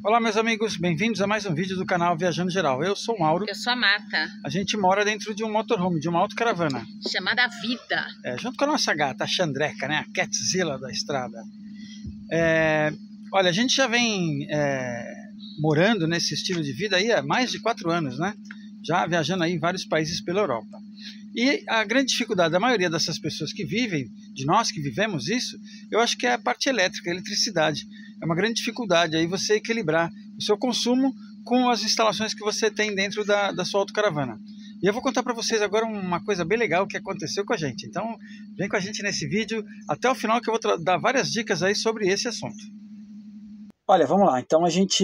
Olá meus amigos, bem-vindos a mais um vídeo do canal Viajando Geral. Eu sou o Mauro. Eu sou a Marta. A gente mora dentro de um motorhome, de uma autocaravana. Chamada Vida. Junto com a nossa gata, a Xandreca, né? A Catzilla da estrada. Olha, a gente já vem morando nesse estilo de vida aí há mais de 4 anos, né? Já viajando aí em vários países pela Europa. E a grande dificuldade da maioria dessas pessoas que vivem, de nós que vivemos isso, eu acho que é a parte elétrica, a eletricidade. É uma grande dificuldade aí você equilibrar o seu consumo com as instalações que você tem dentro da sua autocaravana. E eu vou contar para vocês agora uma coisa bem legal que aconteceu com a gente. Então, vem com a gente nesse vídeo até o final que eu vou dar várias dicas aí sobre esse assunto. Olha, vamos lá. Então a gente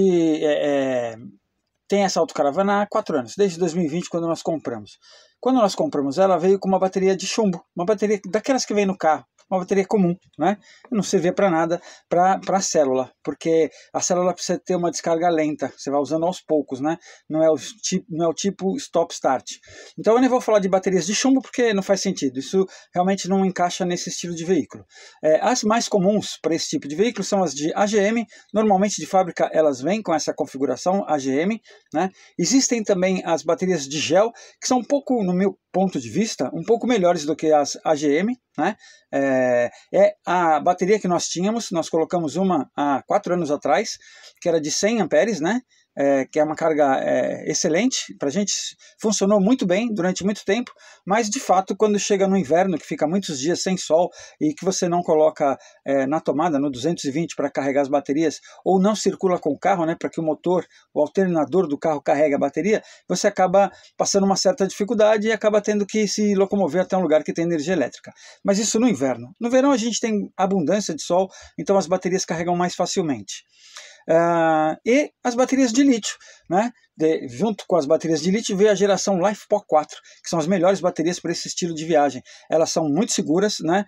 tem essa autocaravana há 4 anos, desde 2020, quando nós compramos. Quando nós compramos ela, veio com uma bateria de chumbo, uma bateria daquelas que vem no carro, uma bateria comum, né? Não servia para nada para a célula, porque a célula precisa ter uma descarga lenta, você vai usando aos poucos, né? Não é o tipo stop-start. Então eu nem vou falar de baterias de chumbo, porque não faz sentido, isso realmente não encaixa nesse estilo de veículo. As mais comuns para esse tipo de veículo são as de AGM, normalmente de fábrica elas vêm com essa configuração AGM, né? Existem também as baterias de gel, que são um pouco, no meu ponto de vista, um pouco melhores do que as AGM, né? A bateria que nós tínhamos, nós colocamos uma há 4 anos atrás, que era de 100 amperes, né? Que é uma carga excelente, para a gente funcionou muito bem durante muito tempo, mas de fato quando chega no inverno, que fica muitos dias sem sol e que você não coloca na tomada, no 220 para carregar as baterias, ou não circula com o carro, né, para que o motor, o alternador do carro carregue a bateria, você acaba passando uma certa dificuldade e acaba tendo que se locomover até um lugar que tem energia elétrica. Mas isso no inverno. No verão a gente tem abundância de sol, então as baterias carregam mais facilmente. E as baterias de lítio, né? Junto com as baterias de lítio veio a geração LiFePO 4, que são as melhores baterias para esse estilo de viagem. Elas são muito seguras, né?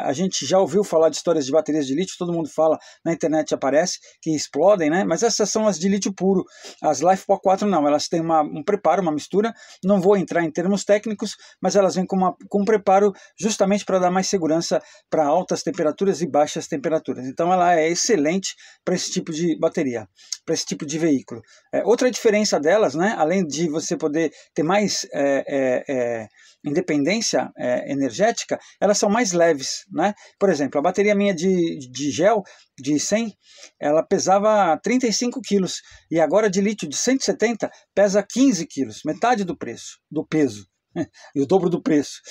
A gente já ouviu falar de histórias de baterias de lítio, todo mundo fala, na internet aparece, que explodem, né? Mas essas são as de lítio puro. As LiFePO 4 não, elas têm um preparo, uma mistura, não vou entrar em termos técnicos, mas elas vêm com um preparo justamente para dar mais segurança para altas temperaturas e baixas temperaturas. Então ela é excelente para esse tipo de bateria, para esse tipo de veículo. Outra diferença delas, né, além de você poder ter mais independência energética, elas são mais leves, né? Por exemplo, a bateria minha de gel de 100, ela pesava 35 quilos, e agora de lítio de 170 pesa 15 quilos, metade do peso. E o dobro do preço.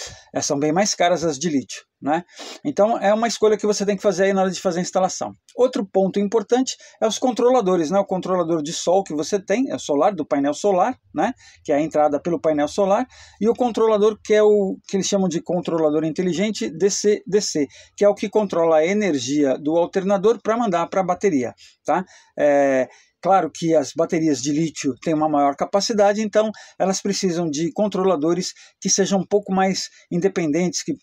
São bem mais caras as de lítio, né? Então é uma escolha que você tem que fazer aí na hora de fazer a instalação. Outro ponto importante é os controladores, né? O controlador de sol que você tem, é o solar, do painel solar, né? Que é a entrada pelo painel solar, e o controlador que é o que eles chamam de controlador inteligente DC-DC, que é o que controla a energia do alternador para mandar para a bateria, tá? Claro que as baterias de lítio têm uma maior capacidade, então elas precisam de controladores que sejam um pouco mais independentes, que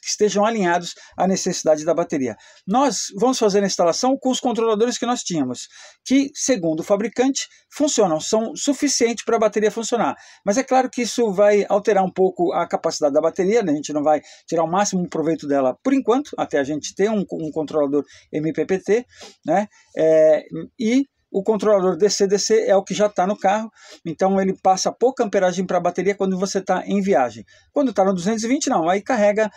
estejam alinhados à necessidade da bateria. Nós vamos fazer a instalação com os controladores que nós tínhamos, que, segundo o fabricante, funcionam, são suficientes para a bateria funcionar. Mas é claro que isso vai alterar um pouco a capacidade da bateria, né? A gente não vai tirar o máximo proveito dela por enquanto, até a gente ter um controlador MPPT, né? O controlador DC-DC é o que já está no carro, então ele passa pouca amperagem para a bateria quando você está em viagem. Quando está no 220 não, aí carrega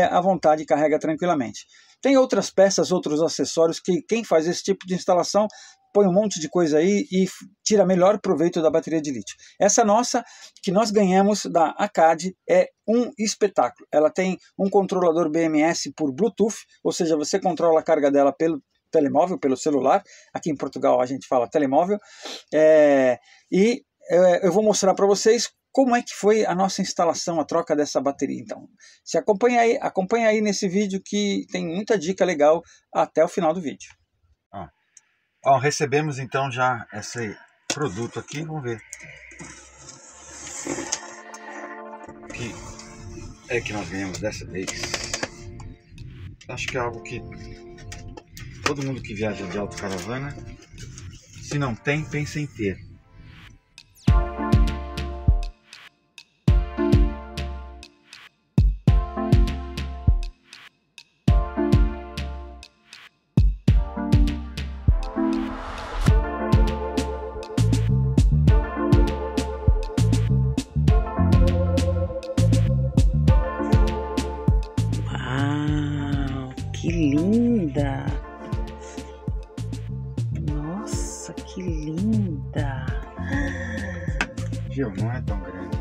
à vontade, carrega tranquilamente. Tem outras peças, outros acessórios que quem faz esse tipo de instalação põe um monte de coisa aí e tira melhor proveito da bateria de lítio. Essa nossa, que nós ganhamos da ACAD, é um espetáculo. Ela tem um controlador BMS por Bluetooth, ou seja, você controla a carga dela pelo telemóvel, pelo celular. Aqui em Portugal a gente fala telemóvel. Eu vou mostrar para vocês como é que foi a nossa instalação, a troca dessa bateria. Então, acompanha aí nesse vídeo que tem muita dica legal até o final do vídeo. Recebemos então já esse produto aqui, vamos ver o que é que nós ganhamos dessa vez. Acho que é algo que todo mundo que viaja de autocaravana, se não tem, pensa em ter. que linda! Viu? Não é tão grande.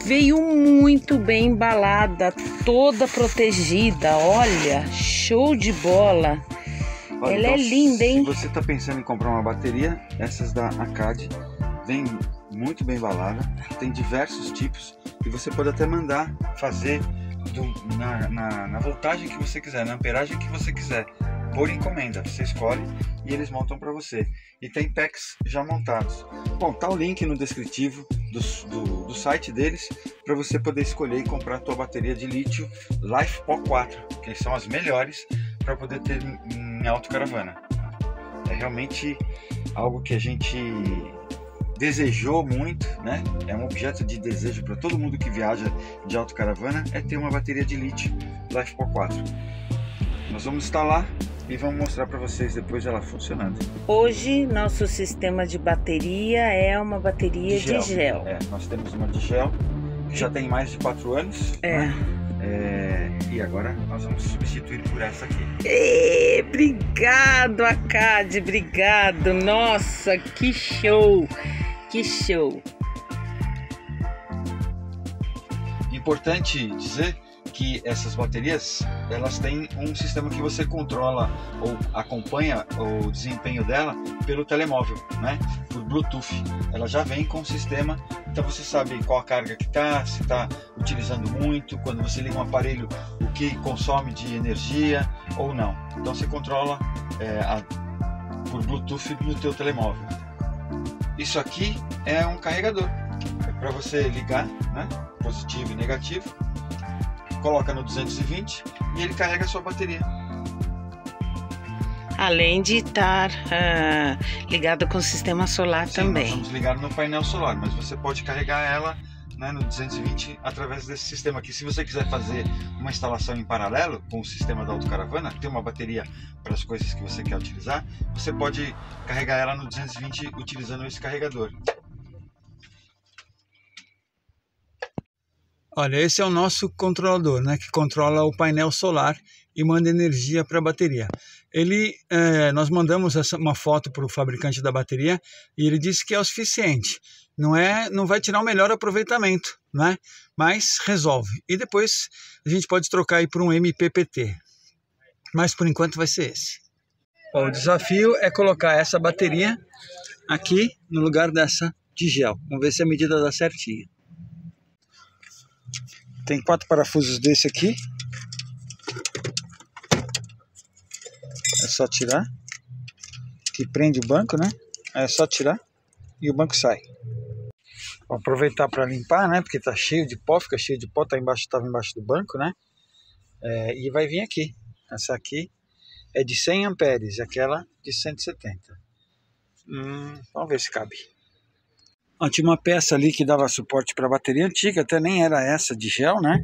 Veio muito bem embalada, toda protegida. Olha, show de bola. Olha, Ela é linda, hein? Se você está pensando em comprar uma bateria, essas da Acad vem muito bem embalada, tem diversos tipos e você pode até mandar fazer na voltagem que você quiser, na amperagem que você quiser, por encomenda. Você escolhe e eles montam para você. E tem packs já montados. Bom, tá o link no descritivo do site deles para você poder escolher e comprar a tua bateria de lítio LiFePO 4, que são as melhores para poder ter em autocaravana. É realmente algo que a gente desejou muito, né? É um objeto de desejo para todo mundo que viaja de autocaravana, é ter uma bateria de lítio LiFePO 4. Nós vamos instalar e vamos mostrar para vocês depois ela funcionando. Hoje nosso sistema de bateria é uma bateria de gel. Nós temos uma de gel que já tem mais de 4 anos. Né? E agora nós vamos substituir por essa aqui. Obrigado, Acad, obrigado. Nossa, que show! Que show! Importante dizer que essas baterias, elas têm um sistema que você controla ou acompanha o desempenho dela pelo telemóvel, né? Por Bluetooth. Ela já vem com o sistema, então você sabe qual a carga que está, se está utilizando muito, quando você liga um aparelho, o que consome de energia ou não. Então você controla por Bluetooth no teu telemóvel. Isso aqui é um carregador, é para você ligar, né? Positivo e negativo. Coloca no 220 e ele carrega a sua bateria. Além de estar ligado com o sistema solar. Sim, também. Nós vamos ligar no painel solar, mas você pode carregar ela, né, no 220 através desse sistema aqui. Se você quiser fazer uma instalação em paralelo com o sistema da autocaravana, ter uma bateria para as coisas que você quer utilizar, você pode carregar ela no 220 utilizando esse carregador. Olha, esse é o nosso controlador, né, que controla o painel solar e manda energia para a bateria. Nós mandamos uma foto para o fabricante da bateria e ele disse que é o suficiente. Não vai tirar o melhor aproveitamento, né, mas resolve. E depois a gente pode trocar aí por um MPPT. Mas por enquanto vai ser esse. O desafio é colocar essa bateria aqui no lugar dessa de gel. Vamos ver se a medida dá certinha. Tem 4 parafusos desse aqui. É só tirar. Que prende o banco, né? É só tirar e o banco sai. Vou aproveitar para limpar, né? Porque tá cheio de pó, fica cheio de pó, estava embaixo do banco, né? E vai vir aqui. Essa aqui é de 100 amperes, aquela de 170. Vamos ver se cabe. Tinha uma peça ali que dava suporte para a bateria antiga, até nem era essa de gel, né?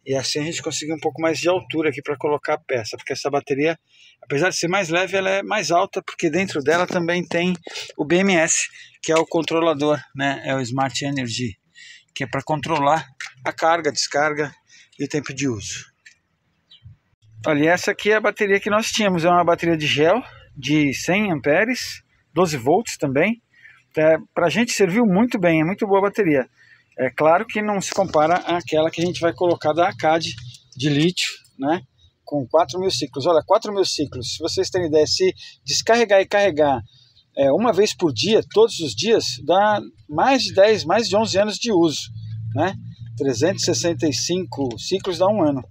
E assim a gente conseguiu um pouco mais de altura aqui para colocar a peça, porque essa bateria, apesar de ser mais leve, ela é mais alta, porque dentro dela também tem o BMS, que é o controlador, né? É o Smart Energy, que é para controlar a carga, descarga e o tempo de uso. Olha, essa aqui é a bateria que nós tínhamos, é uma bateria de gel de 100 amperes, 12 volts também. Para a gente serviu muito bem, é muito boa a bateria. É claro que não se compara àquela que a gente vai colocar da Acad de lítio, né? Com 4.000 ciclos. Olha, 4.000 ciclos, se vocês terem ideia, se descarregar e carregar uma vez por dia, todos os dias, dá mais de 11 anos de uso, né? 365 ciclos dá 1 ano.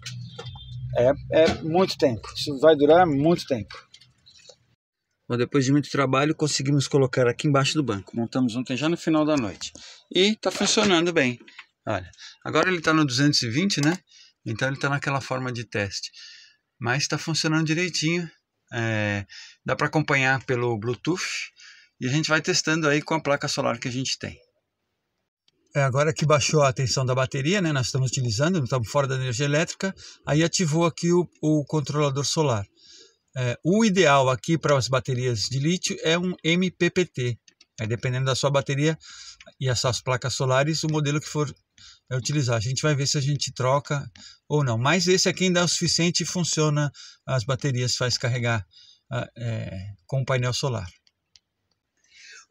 É muito tempo, isso vai durar muito tempo. Bom, depois de muito trabalho, conseguimos colocar aqui embaixo do banco. Montamos ontem já no final da noite. E está funcionando bem. Olha, agora ele está no 220, né? Então ele está naquela forma de teste. Mas está funcionando direitinho. Dá para acompanhar pelo Bluetooth. E a gente vai testando aí com a placa solar que a gente tem. Agora que baixou a tensão da bateria, né? Nós estamos utilizando, não estamos fora da energia elétrica. Aí ativou aqui o controlador solar. O ideal aqui para as baterias de lítio é um MPPT. Dependendo da sua bateria e as suas placas solares, o modelo que for utilizar. A gente vai ver se a gente troca ou não. Mas esse aqui ainda é o suficiente e funciona, as baterias faz carregar com o painel solar.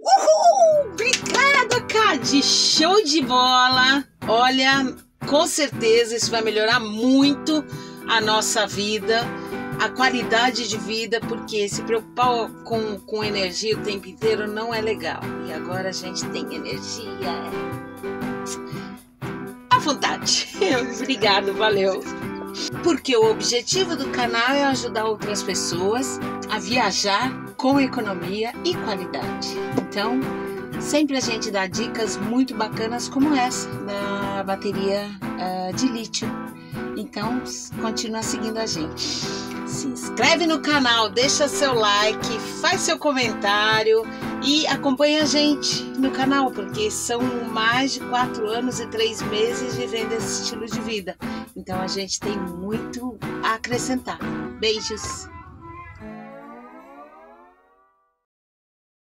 Uhul! Obrigada, Cade! Show de bola! Olha, com certeza isso vai melhorar muito a nossa vida, a qualidade de vida, porque se preocupar com energia o tempo inteiro não é legal. E agora a gente tem energia à vontade. Obrigado, valeu! Porque o objetivo do canal é ajudar outras pessoas a viajar com economia e qualidade. Então, sempre a gente dá dicas muito bacanas como essa da bateria de lítio. Então, continua seguindo a gente. Se inscreve no canal, deixa seu like, faz seu comentário e acompanha a gente no canal, porque são mais de 4 anos e 3 meses vivendo esse estilo de vida. Então, a gente tem muito a acrescentar. Beijos!